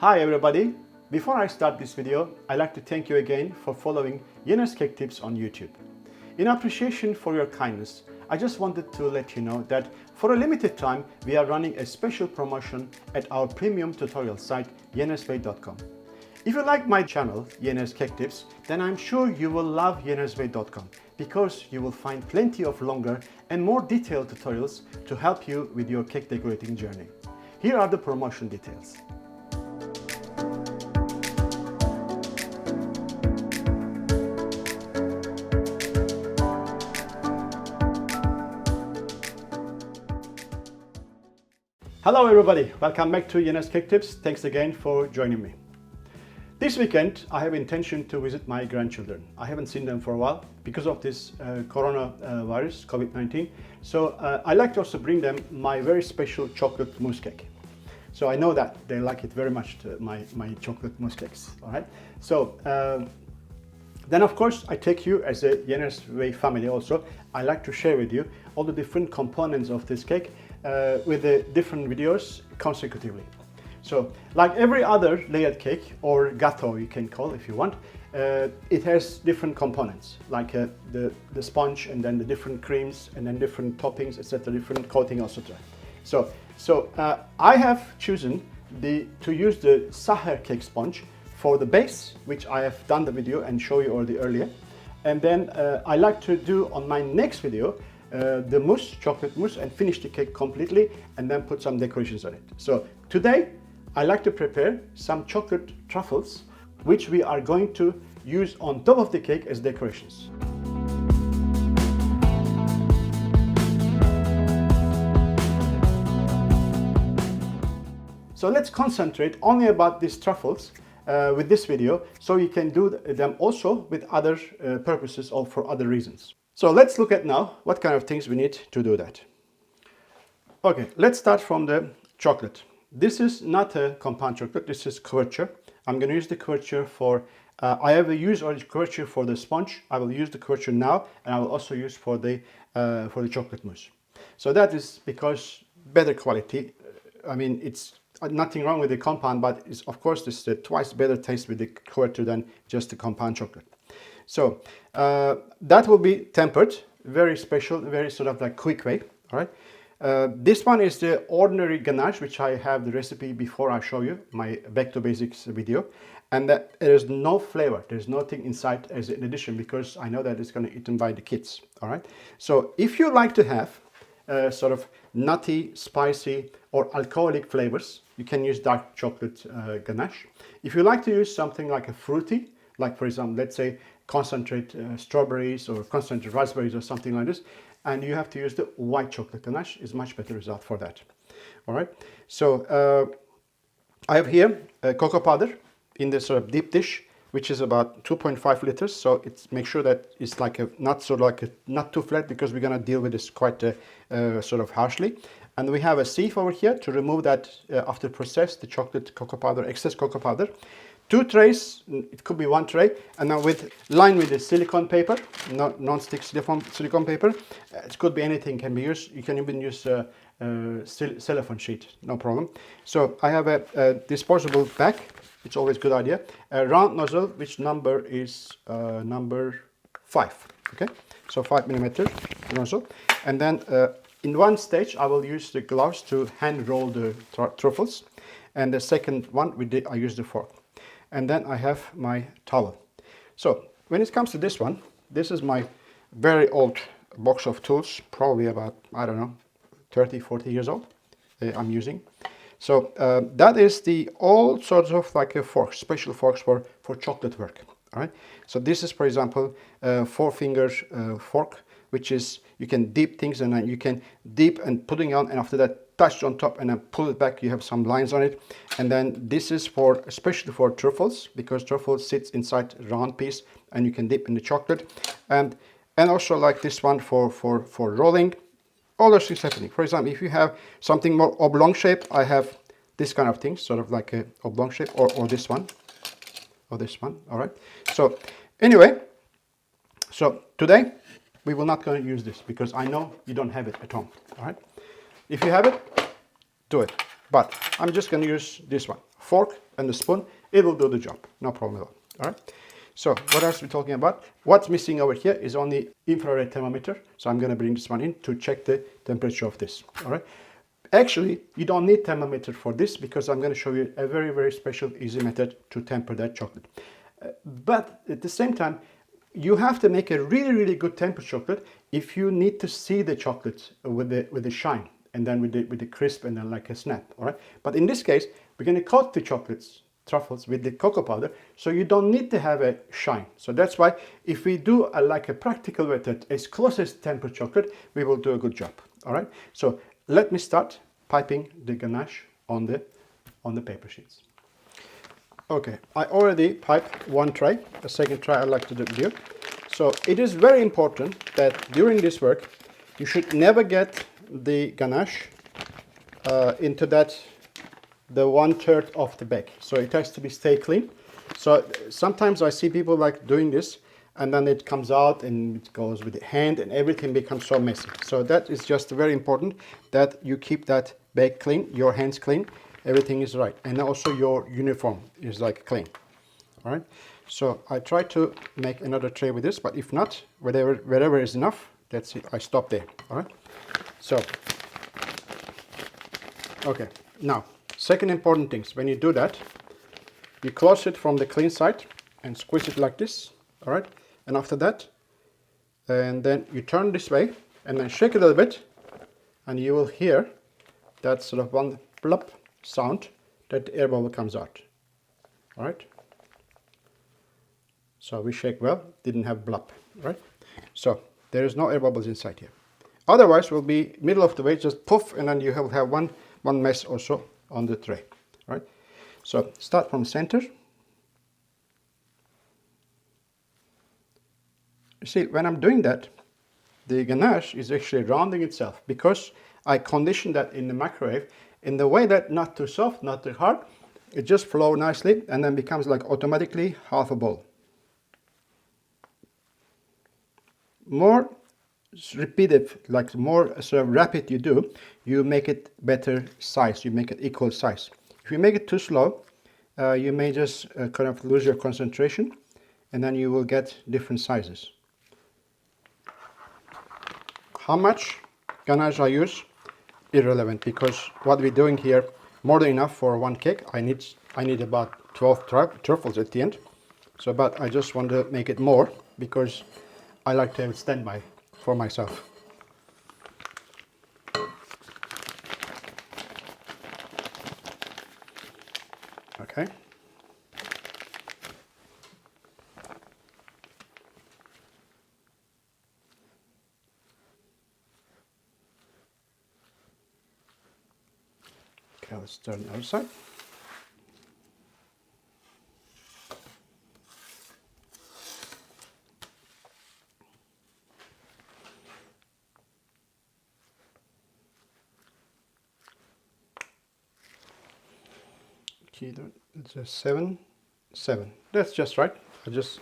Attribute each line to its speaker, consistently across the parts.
Speaker 1: Hi everybody! Before I start this video, I'd like to thank you again for following Yener's Cake Tips on YouTube. In appreciation for your kindness, I just wanted to let you know that for a limited time, we are running a special promotion at our premium tutorial site, yenersway.com. If you like my channel, Yener's Cake Tips, then I'm sure you will love yenersway.com because you will find plenty of longer and more detailed tutorials to help you with your cake decorating journey. Here are the promotion details. Hello everybody, welcome back to Yener's Cake Tips. Thanks again for joining me. This weekend I have intention to visit my grandchildren. I haven't seen them for a while because of this coronavirus, COVID-19. So I like to also bring them my very special chocolate mousse cake. So I know that they like it very much, my chocolate mousse cakes, all right? So then of course I take you as a Yener's Way family also. I like to share with you all the different components of this cake with the different videos consecutively. So like every other layered cake or gâteau you can call if you want, it has different components like the sponge and then the different creams and then different toppings, etc., different coating, etc. So I have chosen to use the Sacher cake sponge for the base, which I have done the video and show you already earlier. And then I like to do on my next video the mousse, chocolate mousse, and finish the cake completely and then put some decorations on it. So today I like to prepare some chocolate truffles, which we are going to use on top of the cake as decorations. So let's concentrate only about these truffles with this video, so you can do them also with other purposes or for other reasons. So let's look at now what kind of things we need to do that. Okay, let's start from the chocolate. This is not a compound chocolate, this is couverture. I'm going to use the couverture for, I have used already couverture for the sponge. I will use the couverture now, and I will also use for the chocolate mousse. So that is because better quality. I mean, it's nothing wrong with the compound, but it's, of course, this is twice better taste with the couverture than just the compound chocolate. So that will be tempered, very special, very sort of like quick way, all right? This one is the ordinary ganache, which I have the recipe before I show you, my Back to Basics video. And that there is no flavor, there's nothing inside as an addition because I know that it's going to be eaten by the kids, all right? So if you like to have sort of nutty, spicy, or alcoholic flavors, you can use dark chocolate ganache. If you like to use something like a fruity, like for example, let's say concentrate strawberries or concentrate raspberries or something like this, and you have to use the white chocolate ganache, is much better result for that. All right, so I have here cocoa powder in this sort of deep dish, which is about 2.5 liters. So it's make sure that it's like a not too flat, because we're gonna deal with this quite sort of harshly. And we have a sieve over here to remove that after process, the chocolate cocoa powder, excess cocoa powder. 2 trays, it could be 1 tray, and now lined with the silicone paper, non-stick silicone paper. It could be anything, can be used. You can even use cellophane sheet, no problem. So I have a disposable bag. It's always a good idea. A round nozzle, which number is number 5. Okay, so 5mm nozzle, and then in one stage I will use the gloves to hand roll the truffles, and the second one I use the fork. And then I have my towel. So when it comes to this one, this is my very old box of tools, probably about, I don't know, 30, 40 years old I'm using. So that is the all sorts of like a fork, special forks for chocolate work. All right. So this is, for example, 4-finger fork, which is, you can dip things and then you can dip and putting on, and after that touch on top and then pull it back, you have some lines on it. And then this is for, especially for truffles, because truffles sits inside a round piece and you can dip in the chocolate. And also like this one for rolling. All those things happening. For example, if you have something more oblong shape, I have this kind of thing, sort of like a oblong shape, or this one, or this one, all right? So anyway, so today we will not going to use this because I know you don't have it at home, all right? If you have it, do it. But I'm just going to use this one. fork and the spoon, it will do the job. No problem at all. All right. So what else are we talking about? What's missing over here is only infrared thermometer. So I'm going to bring this one in to check the temperature of this. All right. Actually, you don't need thermometer for this because I'm going to show you a very, very special, easy method to temper that chocolate. But at the same time, you have to make a really, really good tempered chocolate if you need to see the chocolate with the shine and then with the crisp and then like a snap. All right. But in this case, we're going to coat the chocolates, truffles, with the cocoa powder, so you don't need to have a shine. So that's why if we do like a practical method as close as tempered chocolate, we will do a good job. All right. So let me start piping the ganache on the paper sheets. Okay, I already piped one tray. The second tray I like to do with you. So it is very important that during this work you should never get the ganache into the 1/3 of the bag. So it has to be stay clean. So sometimes I see people like doing this and then it comes out and it goes with the hand and everything becomes so messy. So that is just very important that you keep that bag clean, your hands clean, everything is right. And also your uniform is like clean. All right. So I try to make another tray with this, but if not, wherever is enough, that's it. I stop there. All right. So, okay. Now, second important thing, when you do that, you close it from the clean side and squeeze it like this. All right. And after that, and then you turn this way and then shake it a little bit and you will hear that sort of one plop sound that the air bubble comes out. All right. So we shake well, didn't have blop, right? So there is no air bubbles inside here. Otherwise, we'll be middle of the way, just poof, and then you will have one mess also on the tray, right? So start from center. You see, when I'm doing that, the ganache is actually rounding itself because I conditioned that in the microwave in the way that not too soft, not too hard. It just flows nicely and then becomes like automatically half a bowl. More repetitive, like more sort of rapid you do, you make it better size, you make it equal size. If you make it too slow, you may just kind of lose your concentration and then you will get different sizes. How much ganache I use, irrelevant, because what we're doing here, more than enough for one cake. I need about 12 truffles at the end. So, but I just want to make it more because I like to have it standby for myself. Okay. Okay, let's turn the other side. It's a 7. That's just right. I'll just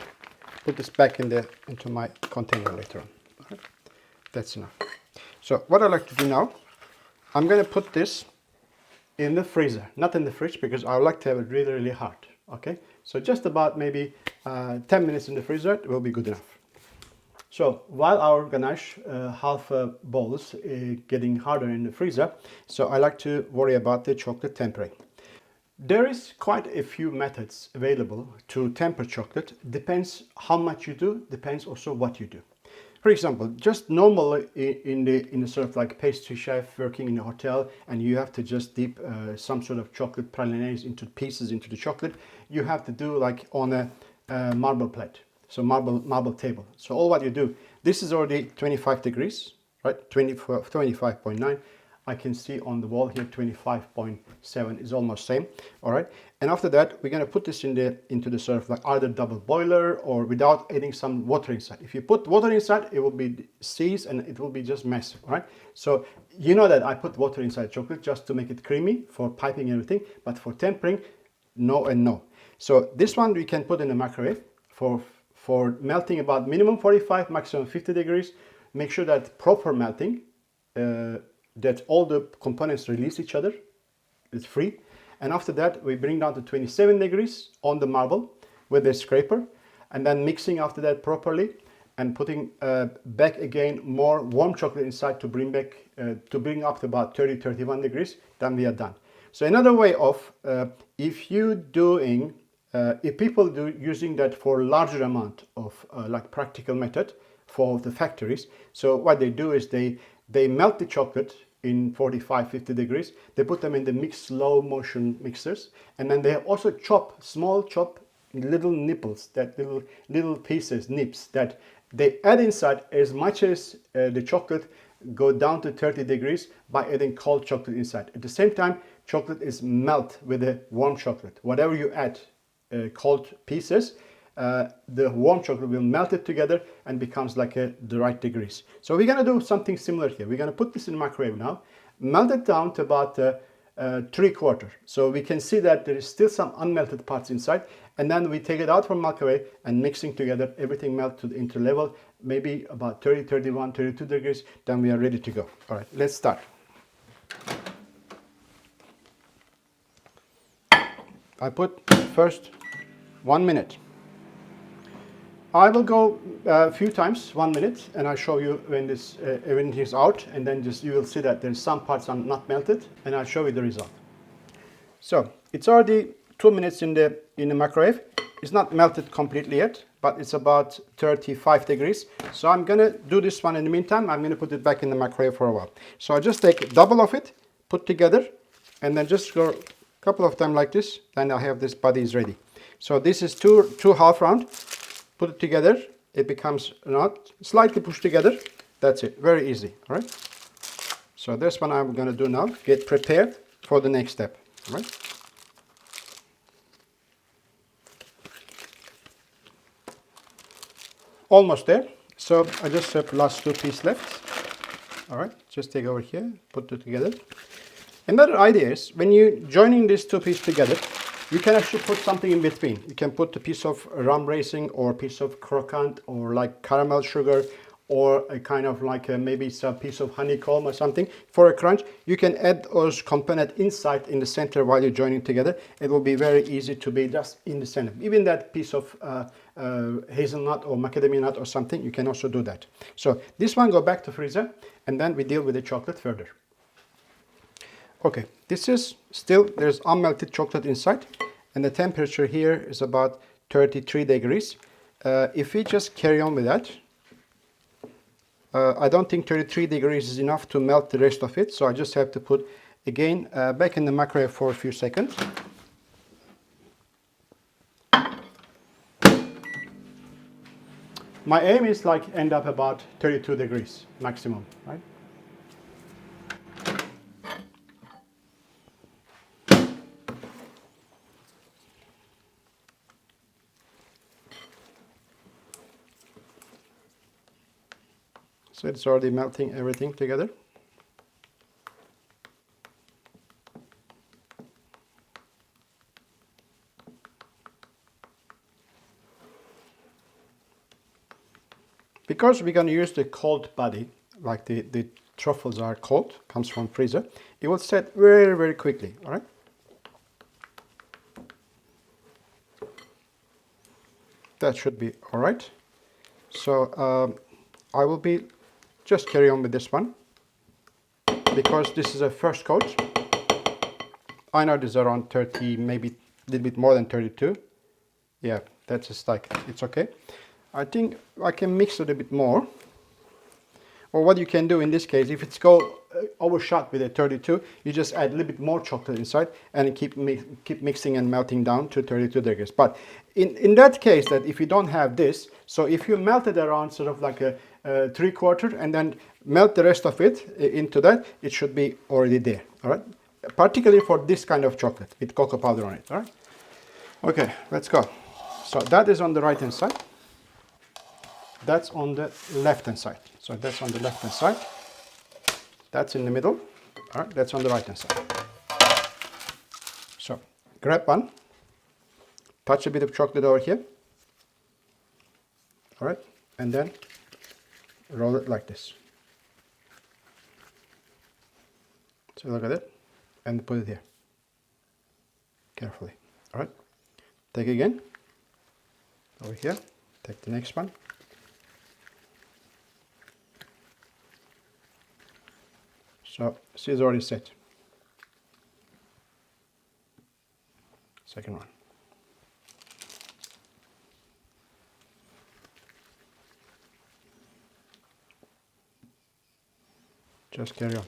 Speaker 1: put this back into my container later on. All right. That's enough. So what I like to do now, I'm going to put this in the freezer, not in the fridge, because I would like to have it really, really hard. Okay. So just about maybe 10 minutes in the freezer will be good enough. So while our ganache half bowl is getting harder in the freezer, so I like to worry about the chocolate tempering. There is quite a few methods available to temper chocolate. Depends how much you do, depends also what you do. For example, just normally in the sort of like pastry chef working in a hotel and you have to just dip some sort of chocolate pralines into pieces into the chocolate, you have to do like on a marble plate, so marble table. So all what you do, this is already 25 degrees, right? 25.9. I can see on the wall here 25.7 is almost same. All right, and after that we're going to put this into the sort of like either double boiler or without adding some water inside. If you put water inside, it will be seized and it will be just messy. All right, so you know that I put water inside chocolate just to make it creamy for piping and everything, but for tempering, no and no. So this one we can put in the microwave for melting about minimum 45, maximum 50 degrees. Make sure that proper melting. That all the components release each other, it's free, And after that, we bring down to 27 degrees on the marble with the scraper, and then mixing after that properly and putting back again more warm chocolate inside to bring back to bring up to about 30-31 degrees. Then we are done. So another way of if people do using that for larger amount of like practical method for the factories, so what they do is they melt the chocolate in 45-50 degrees. They put them in the slow motion mixers, and then they also chop little nipples, that little pieces, nips, that they add inside as much as the chocolate go down to 30 degrees by adding cold chocolate inside. At the same time, chocolate is melt with the warm chocolate. Whatever you add cold pieces, the warm chocolate will melt it together and becomes like the right degrees. So we're gonna do something similar here. We're gonna put this in the microwave now, melt it down to about 3/4. So we can see that there is still some unmelted parts inside, and then we take it out from microwave and mixing together, everything melted into level, maybe about 30, 31, 32 degrees, then we are ready to go. All right, let's start. I put first 1 minute. I will go a few times, 1 minute, and I'll show you when this everything is out, and then just you will see that there's some parts are not melted, and I'll show you the result. So it's already 2 minutes in the microwave. It's not melted completely yet, but it's about 35 degrees. So I'm gonna do this one in the meantime. I'm gonna put it back in the microwave for a while. So I just take double of it, put together, and then just go a couple of times like this. Then I have this body is ready. So this is two half round. Put it together. It becomes not slightly pushed together. That's it. Very easy. All right. So this one I'm gonna do now. Get prepared for the next step. All right. Almost there. So I just have last 2 pieces left. All right, just take over here, put it together. Another idea is when you joining these 2 pieces together, you can actually put something in between. You can put a piece of rum raisin or a piece of croquant or like caramel sugar or a kind of like maybe some piece of honeycomb or something for a crunch. You can add those components inside in the center while you're joining together. It will be very easy to be just in the center. Even that piece of hazelnut or macadamia nut or something, you can also do that. So this one go back to freezer, and then we deal with the chocolate further. Okay, this is still, there's unmelted chocolate inside, and the temperature here is about 33 degrees. If we just carry on with that, I don't think 33 degrees is enough to melt the rest of it, so I just have to put again back in the microwave for a few seconds. My aim is like end up about 32 degrees maximum, right? So it's already melting everything together. Because we're going to use the cold body, like the truffles are cold, comes from freezer, it will set very, very quickly, all right? That should be all right. So I will be just carry on with this one because this is a first coat. I know this is around 30, maybe a little bit more than 32. Yeah, that's just like, it's okay. I think I can mix it a bit more. Or what you can do in this case, if it's overshot with a 32, you just add a little bit more chocolate inside and keep mixing and melting down to 32 degrees. But in that case, that if you don't have this, so if you melt it around sort of like a 3/4 and then melt the rest of it into that, it should be already there, all right? Particularly for this kind of chocolate with cocoa powder on it, all right? Okay, let's go. So that is on the right hand side. That's on the left hand side. So that's on the left hand side. That's in the middle. All right, that's on the right hand side. So grab one, touch a bit of chocolate over here. All right, and then roll it like this. So look at it, and put it here. carefully. All right, take again, over here, take the next one. So see, it's already set. Second one. Just carry on.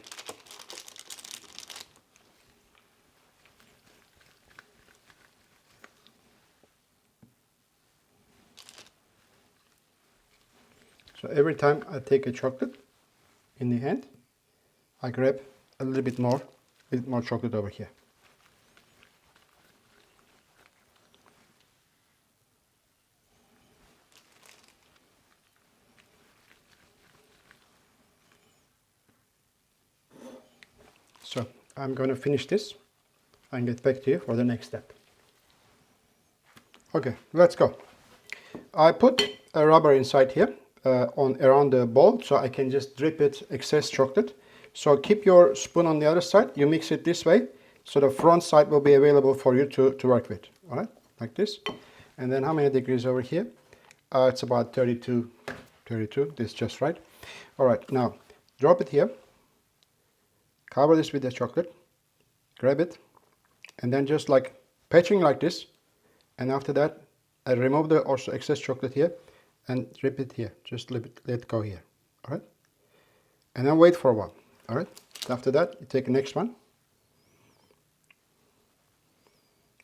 Speaker 1: So every time I take a chocolate in the hand, I grab a little bit more chocolate over here. So I'm going to finish this and get back to you for the next step. Okay, let's go. I put a rubber inside here around the bowl, so I can just drip it excess chocolate. So keep your spoon on the other side. You mix it this way, so the front side will be available for you to work with. All right, like this. And then how many degrees over here? It's about 32. This is just right. All right, now drop it here. Cover this with the chocolate. Grab it, and then just like patching like this. And after that, I remove the also excess chocolate here and drip it here. Just let it go here. All right. And then wait for a while. All right. After that, you take the next one.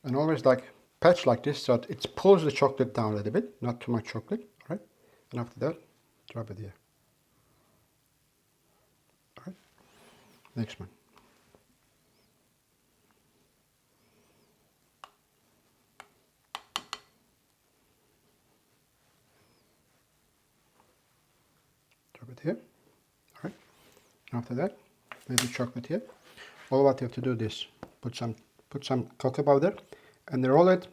Speaker 1: And always like patch like this, so it pulls the chocolate down a little bit, not too much chocolate. All right. And after that, drop it here. All right. Next one. Drop it here. All right. After that, lay the chocolate here. All what you have to do is put some cocoa powder and roll it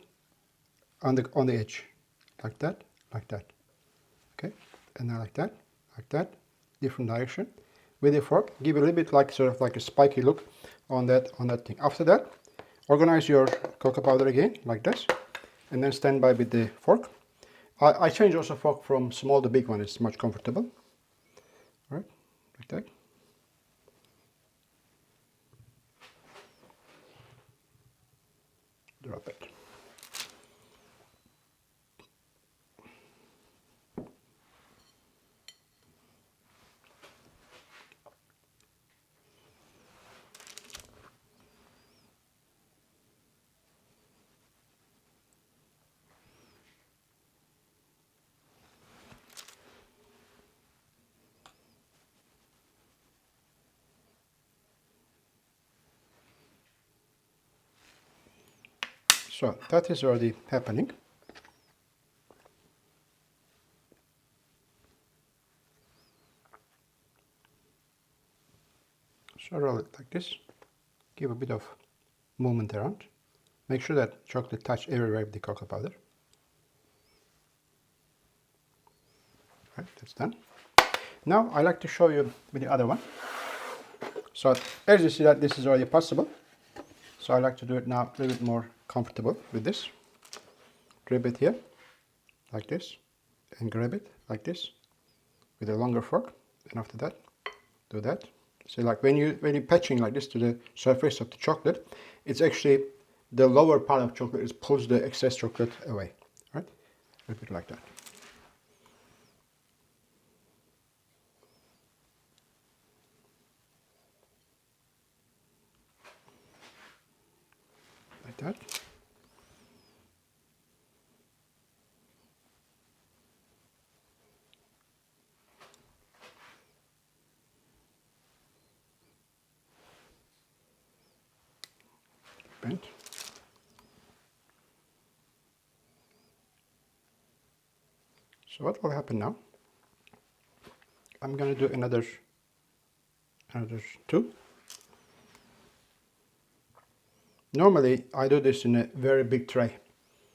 Speaker 1: on the edge, like that, okay, and then like that, different direction. With a fork, give a little bit like sort of like a spiky look on that thing. After that, organize your cocoa powder again like this, and then stand by with the fork. I change also fork from small to big one. It's much comfortable. All right, like that. Drop it. So that is already happening. So roll it like this. Give a bit of movement around. Make sure that chocolate touch everywhere with the cocoa powder. Right, that's done. Now I like to show you with the other one. So as you see that this is already possible. So I like to do it now a little bit more comfortable with this. Grab it here, like this, and grab it like this with a longer fork. And after that, do that. So like when you're patching like this to the surface of the chocolate, it's actually the lower part of chocolate is pulls the excess chocolate away. Right? Repeat like that. Like that. Bent. So what will happen now? I'm going to do another two. Normally I do this in a very big tray.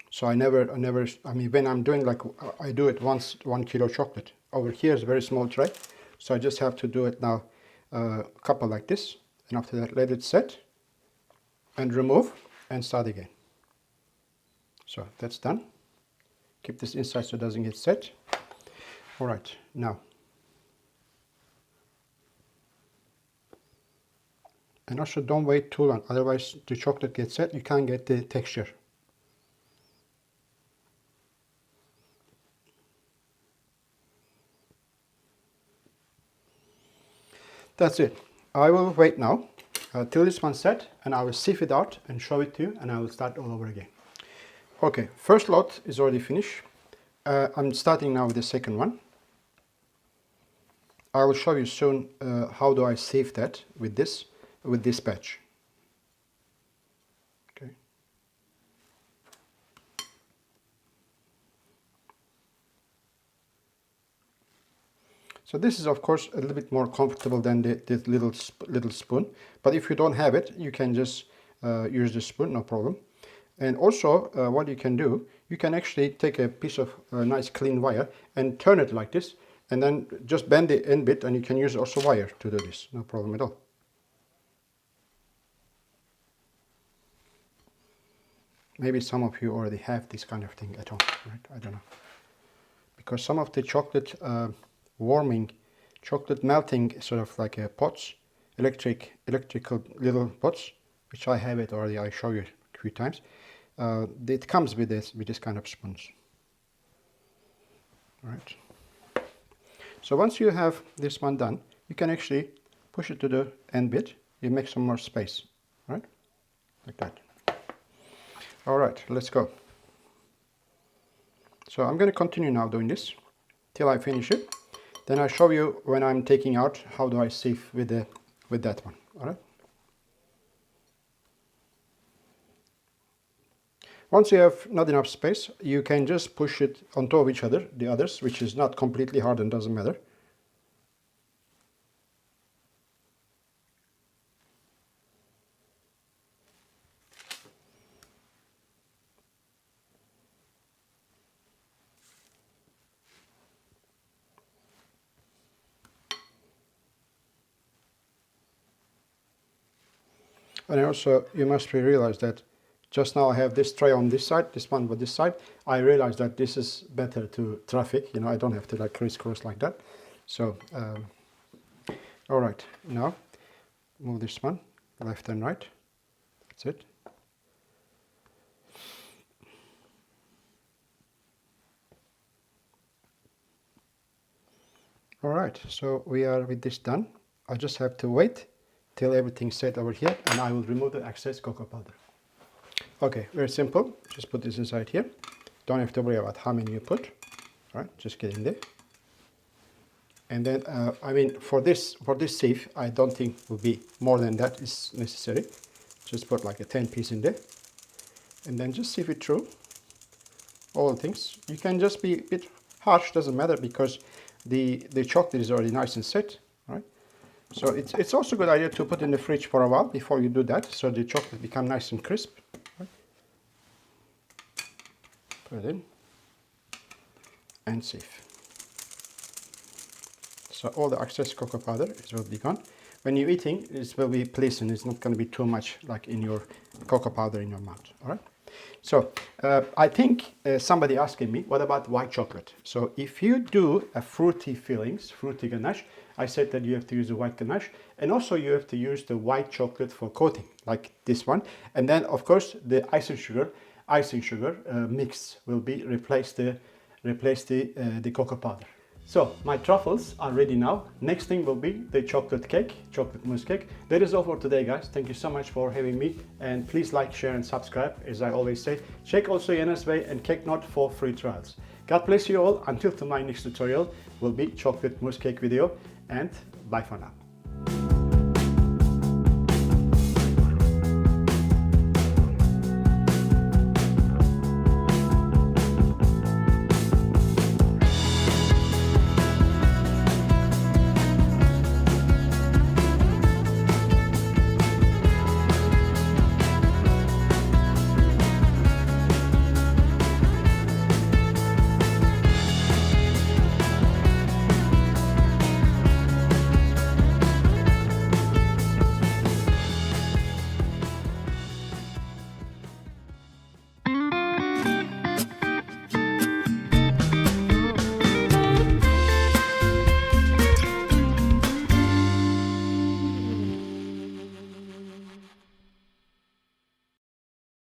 Speaker 1: So I mean when I'm doing like, I do it once 1 kilo chocolate. Over here is a very small tray. So I just have to do it now a couple like this. And after that let it set and remove and start again. So that's done. Keep this inside so it doesn't get set. All right, now. And also don't wait too long, otherwise the chocolate gets set, you can't get the texture. That's it. I will wait now till this one's set, and I will sieve it out and show it to you, and I will start all over again. Okay, first lot is already finished. I'm starting now with the second one. I will show you soon how do I sieve that with this batch. Okay. So this is of course a little bit more comfortable than the little spoon, but if you don't have it, you can just use the spoon, no problem. And also what you can do, you can actually take a piece of nice clean wire and turn it like this, and then just bend the end bit, and you can use also wire to do this, no problem at all. Maybe some of you already have this kind of thing at home, right? I don't know. Because some of the chocolate warming, chocolate melting sort of like pots, electrical little pots, which I have it already, I show you a few times. It comes with this kind of spoons. All right. So once you have this one done, you can actually push it to the end bit. You make some more space, right? Like that. All right, let's go. So I'm going to continue now doing this till I finish it. Then I'll show you when I'm taking out how do I sieve with that one. All right. Once you have not enough space, you can just push it on top of each other, the others, which is not completely hard and doesn't matter. And also, you must realize that just now I have this tray on this side, this one on this side. I realized that this is better to traffic, you know, I don't have to like crisscross like that. So, all right, now move this one left and right. That's it. All right, so we are with this done. I just have to wait till everything's set over here, and I will remove the excess cocoa powder. Okay, very simple. Just put this inside here. Don't have to worry about how many you put. All right, just get in there. And then, I mean, for this sieve, I don't think will be more than that is necessary. Just put like a 10 piece in there, and then just sieve it through all the things. You can just be a bit harsh, doesn't matter, because the chocolate is already nice and set, right? So it's also a good idea to put in the fridge for a while before you do that, so the chocolate becomes nice and crisp. Right? Put it in and sieve. So all the excess cocoa powder will be gone. When you're eating, it will be pleasant. It's not going to be too much like in your cocoa powder in your mouth. All right. So I think somebody asking me, what about white chocolate? So if you do a fruity fillings, fruity ganache, I said that you have to use the white ganache, and also you have to use the white chocolate for coating, like this one. And then of course the icing sugar mix will be replace the cocoa powder. So my truffles are ready now. Next thing will be the chocolate cake, chocolate mousse cake. That is all for today, guys. Thank you so much for having me, and please like, share and subscribe. As I always say, check also NSWay and Cake Note for free trials. God bless you all. Until to my next tutorial will be chocolate mousse cake video, and bye for now.